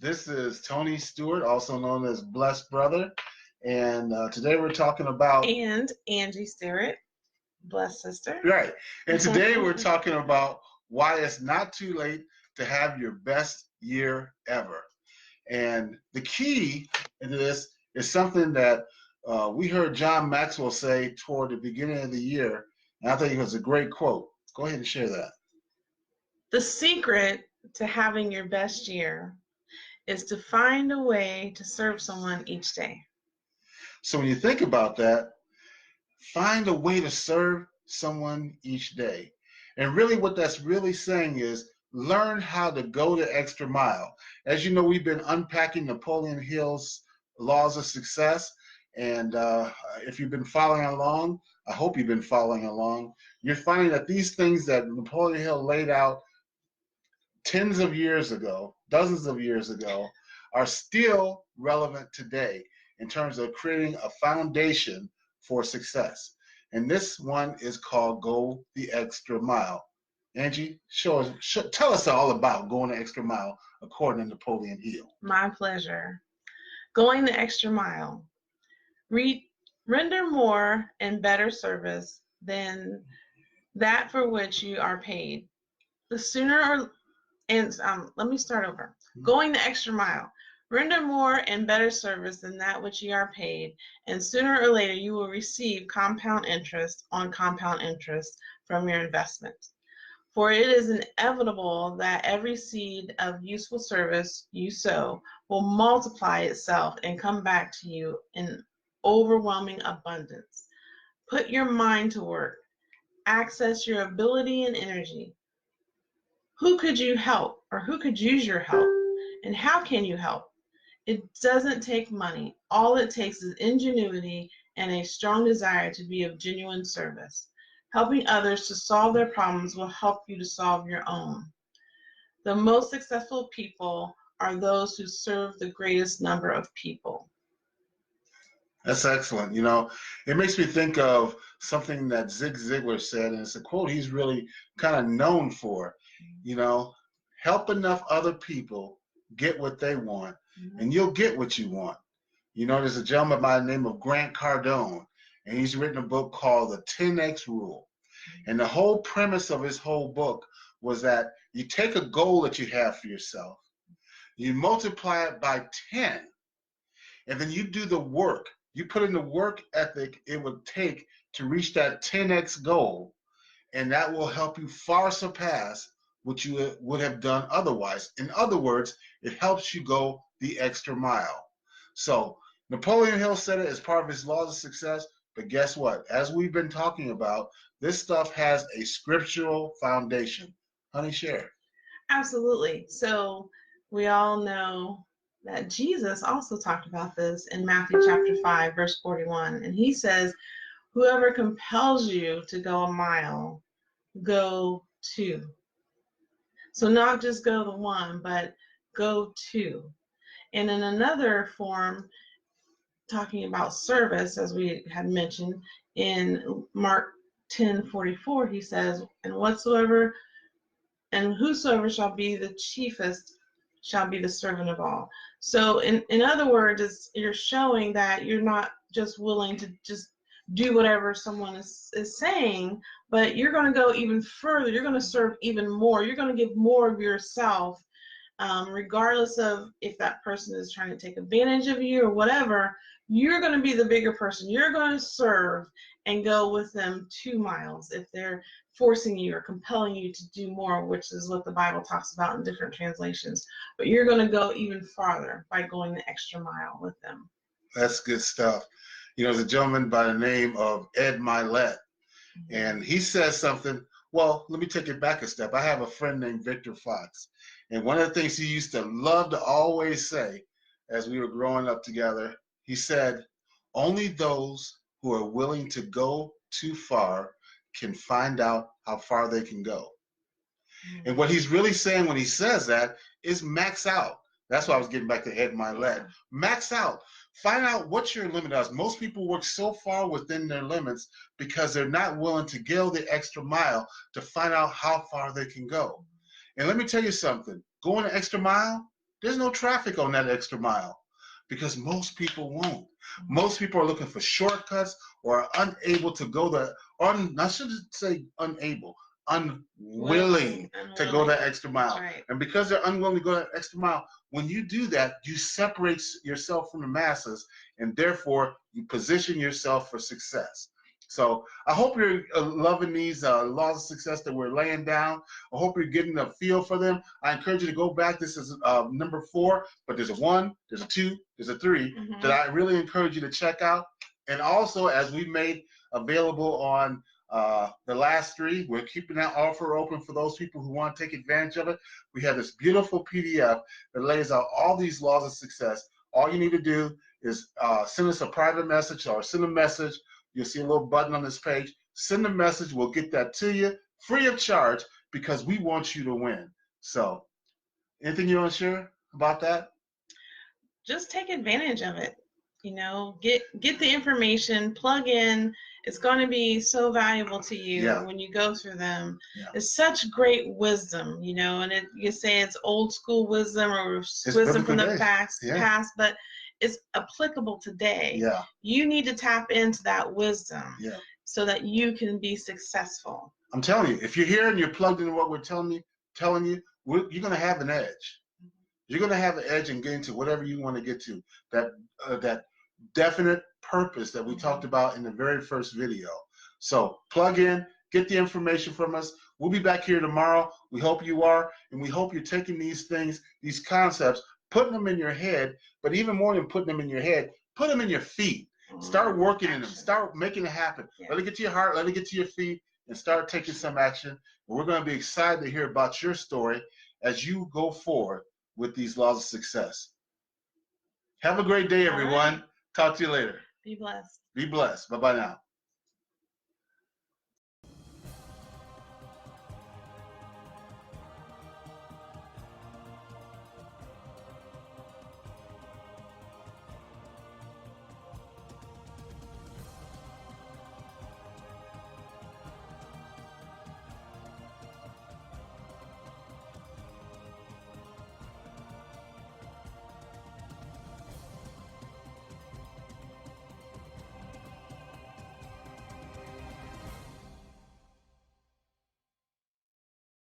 This is Tony Stewart, also known as Blessed Brother, and today we're talking about And Angie Stewart, blessed sister. right. And today we're talking about why it's not too late to have your best year ever. And the key into this is something that we heard John Maxwell say toward the beginning of the year, and I think it was a great quote. Go ahead and share that. The secret to having your best year is to find a way to serve someone each day. So when you think about that, find a way to serve someone each day. And really what that's really saying is learn how to go the extra mile. As you know, we've been unpacking Napoleon Hill's laws of success. And if you've been following along, I hope you've been following along, you're finding that these things that Napoleon Hill laid out tens of years ago, dozens of years ago, are still relevant today in terms of creating a foundation for success. And this one is called Go the Extra Mile. Angie, tell us all about going the extra mile according to Napoleon Hill. My pleasure. Going the extra mile. Render more and better service than that for which you are paid. The sooner let me start over. Going the extra mile. Render more and better service than that which you are paid, and sooner or later you will receive compound interest on compound interest from your investment. For it is inevitable that every seed of useful service you sow will multiply itself and come back to you in overwhelming abundance. Put your mind to work. Access your ability and energy. Who could you help, or who could use your help? And how can you help? It doesn't take money. All it takes is ingenuity and a strong desire to be of genuine service. Helping others to solve their problems will help you to solve your own. The most successful people are those who serve the greatest number of people. That's excellent. You know, it makes me think of something that Zig Ziglar said, and it's a quote he's really kind of known for. You know, help enough other people get what they want, and you'll get what you want. You know, there's a gentleman by the name of Grant Cardone, and he's written a book called The 10X Rule. And the whole premise of his whole book was that you take a goal that you have for yourself, you multiply it by 10, and then you do the work. You put in the work ethic it would take to reach that 10X goal, and that will help you far surpass what you would have done otherwise. In other words, it helps you go the extra mile. So Napoleon Hill said it as part of his laws of success, but guess what? As we've been talking about, this stuff has a scriptural foundation. Honey, share. Absolutely. So we all know that Jesus also talked about this in Matthew chapter 5, verse 41. And he says, whoever compels you to go a mile, go two. So not just go the one, but go two. And in another form, talking about service, as we had mentioned, in Mark 10:44, he says, and whosoever shall be the chiefest shall be the servant of all. So in other words, you're showing that you're not just willing to just do whatever someone is saying, but you're going to go even further. You're going to serve even more. You're going to give more of yourself, regardless of if that person is trying to take advantage of you or whatever. You're going to be the bigger person. You're going to serve and go with them 2 miles if they're forcing you or compelling you to do more, which is what the Bible talks about in different translations. But you're going to go even farther by going the extra mile with them. That's good stuff. You know, there's a gentleman by the name of Ed Milet, and he says something. Well, let me take it back a step. I have a friend named Victor Fox, and one of the things he used to love to always say as we were growing up together, he said, only those who are willing to go too far can find out how far they can go. And what he's really saying when he says that is max out. That's why I was getting back to Ed Milet. Max out. Find out what your limit is. Most people work so far within their limits because they're not willing to go the extra mile to find out how far they can go. And let me tell you something. Going the extra mile there's no traffic on that extra mile because most people won't. Most people are looking for shortcuts or are unable to go the, I shouldn't say unable, unwilling to go that extra mile. Right. And because they're unwilling to go that extra mile, when you do that, you separate yourself from the masses, and therefore you position yourself for success. So I hope you're loving these laws of success that we're laying down. I hope you're getting a feel for them. I encourage you to go back. This is number 4, but there's a 1, there's a 2, there's a 3 that I really encourage you to check out. And also, as we made available on the last 3, we're keeping that offer open for those people who want to take advantage of it. We have this beautiful PDF that lays out all these laws of success. All you need to do is send us a private message or send a message. You'll see a little button on this page. Send a message. We'll get that to you free of charge because we want you to win. So anything you want to share about that? Just take advantage of it. You know, get the information, plug in. It's going to be so valuable to you when you go through them. It's such great wisdom, you know, and you say it's old school wisdom or wisdom from the past, but it's applicable today. You need to tap into that wisdom so that you can be successful. I'm telling you, if you're here and you're plugged into what we're telling you, you're going to have an edge. You're going to have an edge and get into whatever you want to get to. That definite purpose that we talked about in the very first video. So plug in, get the information from us. We'll be back here tomorrow. We hope you are, and we hope you're taking these things, these concepts, putting them in your head, but even more than putting them in your head, put them in your feet. Start working in them. Start making it happen. Let it get to your heart. Let it get to your feet, and start taking some action. And we're going to be excited to hear about your story as you go forward with these laws of success. Have a great day, everyone. Talk to you later. Be blessed. Be blessed. Bye-bye now.